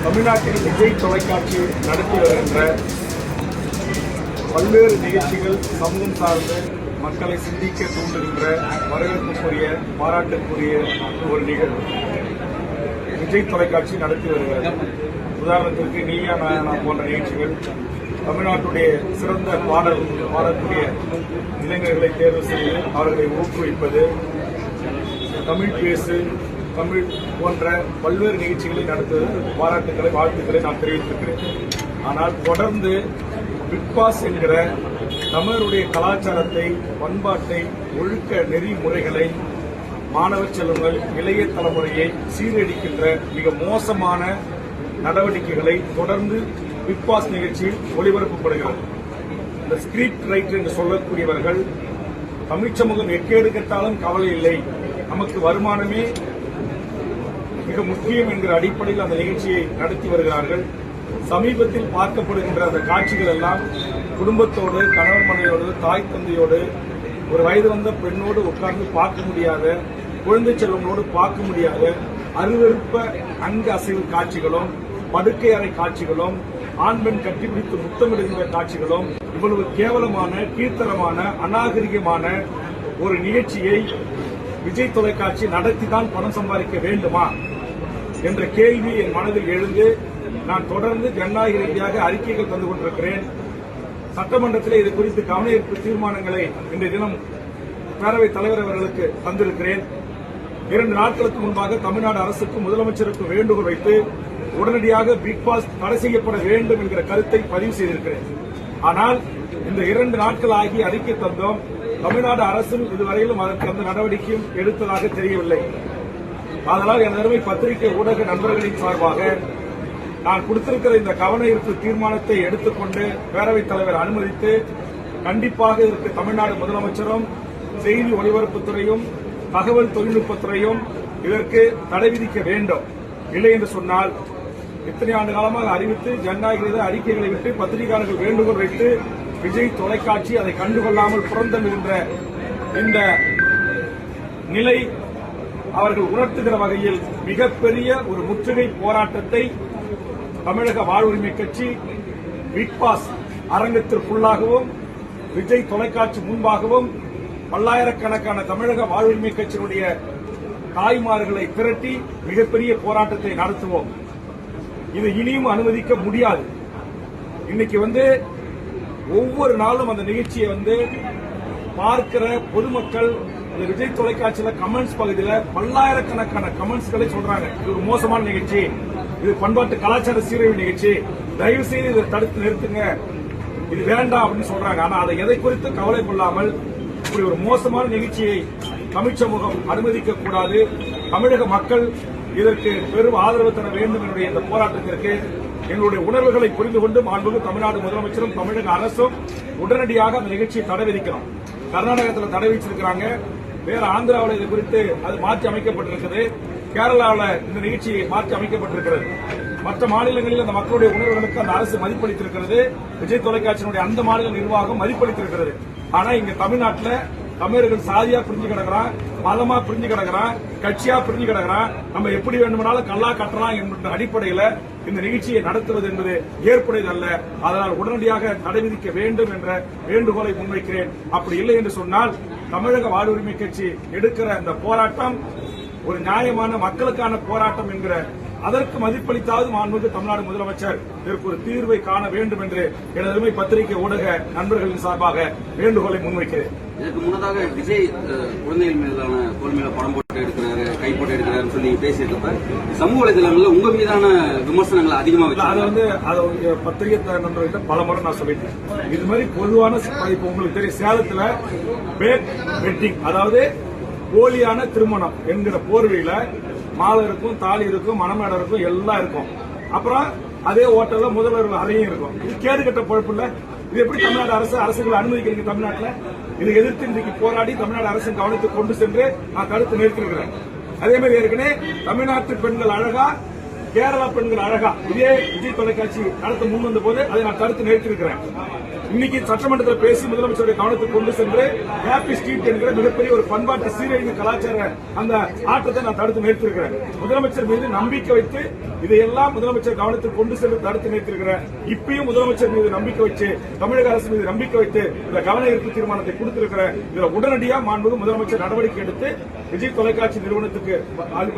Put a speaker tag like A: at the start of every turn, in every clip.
A: தமிழ்நாட்டில் விஜய் தொலைக்காட்சி நடத்தி வருகின்ற பல்வேறு நிகழ்ச்சிகள் சமூகம் சார்ந்து மக்களை சிந்திக்க தூண்டுகின்ற வரவேற்புக்குரிய பாராட்டுக்குரிய ஒரு நிகழ்வு விஜய் தொலைக்காட்சி நடத்தி வருகிறது. உதாரணத்திற்கு நீயா நானா போன்ற நிகழ்ச்சிகள் தமிழ்நாட்டுடைய சிறந்த பாடக்கூடிய இளைஞர்களை தேர்வு செய்து அவர்களை ஊக்குவிப்பது, தமிழ் பேசு தமிழ் போன்ற பல்வேறு நிகழ்ச்சிகளை நடத்துவது பாராட்டுகளை வாழ்த்துக்களை நான் தெரிவித்திருக்கிறேன். ஆனால் தொடர்ந்து பிக்பாஸ் என்கிற தமிழருடைய கலாச்சாரத்தை, பண்பாட்டை, ஒழுக்க நெறிமுறைகளை, மாணவ செல்வங்கள், இளைய தலைமுறையை சீரழிக்கின்ற மிக மோசமான நடவடிக்கைகளை தொடர்ந்து பிக்பாஸ் நிகழ்ச்சியில் ஒளிபரப்பப்படுகிறது. இந்த ஸ்கிரிப்ட் ரைட்டர் என்று சொல்லக்கூடியவர்கள் தமிழ் சமூகம் எக்கேடு கெட்டாலும் கவலை இல்லை, நமக்கு வருமானமே மிக முக்கியம் என்கிற அடிப்படையில் அந்த நிகழ்ச்சியை நடத்தி வருகிறார்கள். சமீபத்தில் பார்க்கப்படுகின்ற அந்த காட்சிகள் எல்லாம் குடும்பத்தோடு, கணவன் மனைவியோடு, தாய் தந்தையோடு, ஒரு வயது வந்த பெண்ணோடு உட்கார்ந்து பார்க்க முடியாத, குழந்தை செல்வங்களோடு பார்க்க முடியாத அருவருப்ப அங்க அசைவு காட்சிகளும், படுக்கை அறை காட்சிகளும், ஆண் பெண் கட்டிப்பிடித்து முத்தமிடுகின்ற காட்சிகளும், இவ்வளவு கேவலமான, கீழ்த்தரமான, அநாகரிகமான ஒரு நிகழ்ச்சியை விஜய் தொலைக்காட்சி நடத்திதான் பணம் சம்பாதிக்க வேண்டுமா என்ற கேள்வி என் மனதில் எழுந்து நான் தொடர்ந்து ஜனநாயக ரீதியாக அறிக்கைகள் தந்து கொண்டிருக்கிறேன். சட்டமன்றத்தில் இது குறித்து கவனஈர்ப்பு தீர்மானங்களை இன்றைய தினம் பேரவைத் தலைவர் அவர்களுக்கு தந்திருக்கிறேன். 2 நாட்களுக்கு முன்பாக தமிழ்நாடு அரசுக்கும் முதலமைச்சருக்கும் வேண்டுகோள் வைத்து உடனடியாக பிக்பாஸ் தடை செய்யப்பட வேண்டும் என்கிற கருத்தை பதிவு செய்திருக்கிறேன். ஆனால் இந்த 2 நாட்கள் ஆகி அறிக்கை தந்தோம். தமிழ்நாடு அரசும் இதுவரையிலும் அதற்கு அந்த நடவடிக்கையும் எடுத்ததாக தெரியவில்லை. அதனால் எனது அருமை பத்திரிகை ஊடக நண்பர்களின் சார்பாக நான் கொடுத்திருக்கிற இந்த கவன ஈர்ப்பு தீர்மானத்தை எடுத்துக்கொண்டு பேரவைத் தலைவர் அனுமதித்து கண்டிப்பாக இதற்கு தமிழ்நாடு முதலமைச்சரும், செய்தி ஒலிபரப்புத்துறையும், தகவல் தொழில்நுட்பத்துறையும் இதற்கு தடை விதிக்க வேண்டும். இல்லை என்று சொன்னால் இத்தனை ஆண்டு காலமாக அறிவித்து ஜனநாயக அறிக்கைகளை விட்டு பத்திரிகையாளர்கள் வேண்டுகோள் வைத்து விஜய் தொலைக்காட்சி அதை கண்டுகொள்ளாமல் புறந்தமிடுகின்ற இந்த நிலை அவர்கள் உணர்த்துகிற வகையில் மிகப்பெரிய ஒரு முற்றுகை போராட்டத்தை தமிழக வாழ்வுரிமை கட்சி பிக்பாஸ் அரங்கத்திற்குள்ளாகவும் விஜய் தொலைக்காட்சி முன்பாகவும் பல்லாயிரக்கணக்கான தமிழக வாழ்வுரிமை கட்சியினுடைய தாய்மார்களை திரட்டி மிகப்பெரிய போராட்டத்தை நடத்துவோம். இது இனியும் அனுமதிக்க முடியாது. இன்னைக்கு ஒவ்வொரு நாளும் அந்த நிகழ்ச்சியை பார்க்கிற பொதுமக்கள் இந்த விஜய் தொலைக்காட்சியில கமெண்ட்ஸ் பகுதியில் பல்லாயிரக்கணக்கான கமெண்ட்ஸ்களை சொல்றாங்க. இது ஒரு மோசமான நிகழ்ச்சி, இது பண்பாட்டு கலாச்சார சீரழிவு நிகழ்ச்சி, தயவு செய்து இதை தடுத்து நிறுத்துங்க, இது வேண்டாம் அப்படின்னு சொல்றாங்க. ஆனா அதை எதை குறித்து கவலை கொள்ளாமல் இப்படி ஒரு மோசமான நிகழ்ச்சியை தமிழ் சமூகம் அனுமதிக்க கூடாது. தமிழக மக்கள் இதற்கு பெரும் ஆதரவு தர வேண்டும் என்னுடைய இந்த போராட்டத்திற்கு எங்களுடைய உணர்வுகளை புரிந்து கொண்டு மாண்புமிகு தமிழ்நாடு முதலமைச்சரும் தமிழக அரசும் உடனடியாக அந்த நிகழ்ச்சியை தடை விதிக்கணும். கர்நாடகத்தில் தடை விதிச்சிருக்கிறாங்க, வேற ஆந்திராவில் இது குறித்து அது மாற்றி அமைக்கப்பட்டிருக்கிறது, கேரளாவில் இந்த நிகழ்ச்சி மாற்றி அமைக்கப்பட்டிருக்கிறது. மற்ற மாநிலங்களில் அந்த மக்களுடைய உணர்வுகளுக்கு அந்த அரசு மதிப்பளித்திருக்கிறது, விஜய் தொலைக்காட்சியினுடைய அந்த மாநில நிர்வாகம் மதிப்பளித்திருக்கிறது. ஆனா இங்க தமிழ்நாட்டில் தமிழர்கள் சாதியா பிரிஞ்சு கிடக்கிறான், மதமா பிரிஞ்சு கிடக்கிறான், கட்சியா பிரிஞ்சு கிடக்கிறான், நம்ம எப்படி வேண்டுமானாலும் கல்லா கட்டலாம் என்ற அடிப்படையில் இந்த நிகழ்ச்சியை நடத்துவது என்பது ஏற்புடையதல்ல. அதனால் உடனடியாக தடை விதிக்க வேண்டும் என்ற வேண்டுகோளை முன்வைக்கிறேன். அப்படி இல்லை என்று சொன்னால் தமிழக வாழ்வுரிமை கட்சி எடுக்கிற இந்த போராட்டம் ஒரு நியாயமான மக்களுக்கான போராட்டம் என்கிற அதற்கு மதிப்பளித்தாவது மாண்புமிகு தமிழ்நாடு முதலமைச்சர் இதற்கு ஒரு தீர்வை காண வேண்டும் என்று எனது அருமை பத்திரிகை ஊடக நண்பர்களின் சார்பாக வேண்டுகோளை முன்வைக்கிறேன்.
B: இதற்கு முன்னதாக விஜய் குழந்தைகள் மீதான தோல் மேல படம் போட்டு எடுக்கிறாரு, கை போட்டு எடுக்கிறாருன்னு சொல்லி பேசியிருக்கப்ப சமூக வலைதளங்களில் உங்க மீதான விமர்சனங்கள் அதிகமாக
A: அதை பத்திரிகை நண்பர்கிட்ட பல முறை நான் சொல்லிட்டேன். இது மாதிரி பொதுவான இப்ப உங்களுக்கு தெரியும், சேலத்துல பேக் வெட்டிங், அதாவது போலியான திருமணம் என்கிற போர்வையில மாலை இருக்கும், தாலி இருக்கும், மணமேடை இருக்கும், எல்லாம் இருக்கும். அப்புறம் அதே ஹோட்டல்ல முதல்வர் அறையும் இருக்கும். இது கேடு கட்ட பொழப்பு இல்ல. இது எப்படி தமிழ்நாடு அரசுகளை அனுமதிக்கிறீங்க? தமிழ்நாட்டில் இதை எதிர்த்து இன்றைக்கு போராடி தமிழ்நாடு அரசின் கவனத்துக்கு கொண்டு சென்று நான் தடுத்து நிறுத்திருக்கிறேன். அதே மாதிரி ஏற்கனவே தமிழ்நாட்டு பெண்கள் அழகா கேரளா பெண்கள் அழகா இதே விஜய் தொலைக்காட்சி நடத்த முன் வந்த போது அதை நான் தடுத்து நிறுத்தியிருக்கிறேன். இன்னைக்கு சட்டமன்றத்தில் பேசி முதலமைச்சருடைய கவனத்துக்கு கொண்டு சென்று ஹாப்பி ஸ்ட்ரீட் என்கிற மிகப்பெரிய ஒரு பண்பாட்டு சீரழிவு கலாச்சார அந்த ஆட்டத்தை நான் தடுத்து நிறுத்தியிருக்கிறேன். முதலமைச்சர் மீது நம்பிக்கை வைத்து இதையெல்லாம் முதலமைச்சர் கவனத்துக்கு கொண்டு சென்று தடுத்து நிறுத்தியிருக்கிறேன். இப்பயும் முதலமைச்சர் மீது நம்பிக்கை வச்சு தமிழக அரசு மீது நம்பிக்கை வைத்து இந்த கவன ஈர்ப்பு தீர்மானத்தை கொடுத்திருக்கிறேன். இதுல உடனடியாக மாண்புமிகு முதலமைச்சர் நடவடிக்கை எடுத்து விஜய் தொலைக்காட்சி நிறுவனத்துக்கு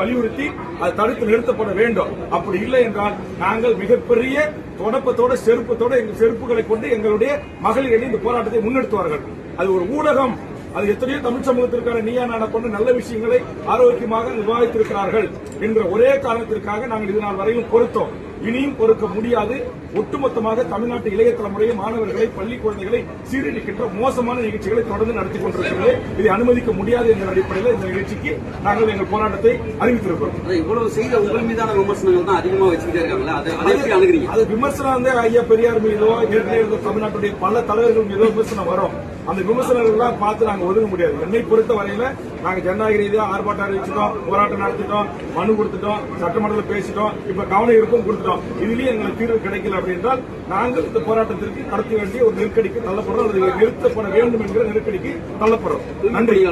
A: வலியுறுத்தி அது தடுத்து நிறுத்தப்பட வேண்டும். அப்படி இல்லை என்றால் நாங்கள் மிகப்பெரிய தொடப்பத்தோட செருப்பத்தோட எங்கள் செருப்புகளை கொண்டு எங்களுடைய மகளிர் இந்த போராட்டத்தை முன்னெடுத்துவார்கள். அது ஒரு ஊடகம், அது எத்தனையோ தமிழ் சமூகத்திற்கான நீயா நானா கொண்ட நல்ல விஷயங்களை ஆரோக்கியமாக விவாதித்திருக்கிறார்கள் என்ற ஒரே காரணத்திற்காக நாங்கள் இது நாள் வரையும் பொறுத்தோம். இனியும் பொறுக்க முடியாது. ஒட்டுமொத்தமாக தமிழ்நாட்டு இளைய தலைமுறையை, மாணவர்களை, பள்ளி குழந்தைகளை சீரழிக்கின்ற மோசமான நிகழ்ச்சிகளை தொடர்ந்து நடத்தி கொண்டிருக்கிறது. இதை அனுமதிக்க முடியாது என்ற அடிப்படையில் இந்த நிகழ்ச்சிக்கு நாங்கள் எங்கள் போராட்டத்தை அறிவித்திருக்கிறோம்.
B: இவ்வளவு செய்த உங்கள் மீதான விமர்சனங்கள் தான் அதிகமாக வச்சுக்கிட்டே இருக்காங்களா? அதை அணுகிறீங்க?
A: அது விமர்சனம் வந்து ஐயா பெரியார் மீதோ ஏற்கனவே இருந்த தமிழ்நாட்டுடைய பல தலைவர்கள் மீதோ விமர்சனம் வரும். அந்த விமர்சனங்கள் எல்லாம் பார்த்து நாங்க ஒதுங்க முடியாது. என்னை பொறுத்த வரையில நாங்க ஜனநாயக ரீதியாக ஆர்ப்பாட்டம் அறிவிச்சிட்டோம், போராட்டம் நடத்திட்டோம், மனு கொடுத்துட்டோம், சட்டமன்றத்தில் பேசிட்டோம், இப்ப கவன ஈர்ப்பும் கொடுத்துட்டோம். இதுலயும் எங்களுக்கு தீர்வு கிடைக்கல அப்படின்றால் நாங்கள் இந்த போராட்டத்திற்கு நடத்த வேண்டிய ஒரு நெருக்கடிக்கு தள்ளப்படுறோம், அல்லது நிறுத்தப்பட வேண்டும் என்கிற நெருக்கடிக்கு தள்ளப்படுறோம்.
B: நன்றி.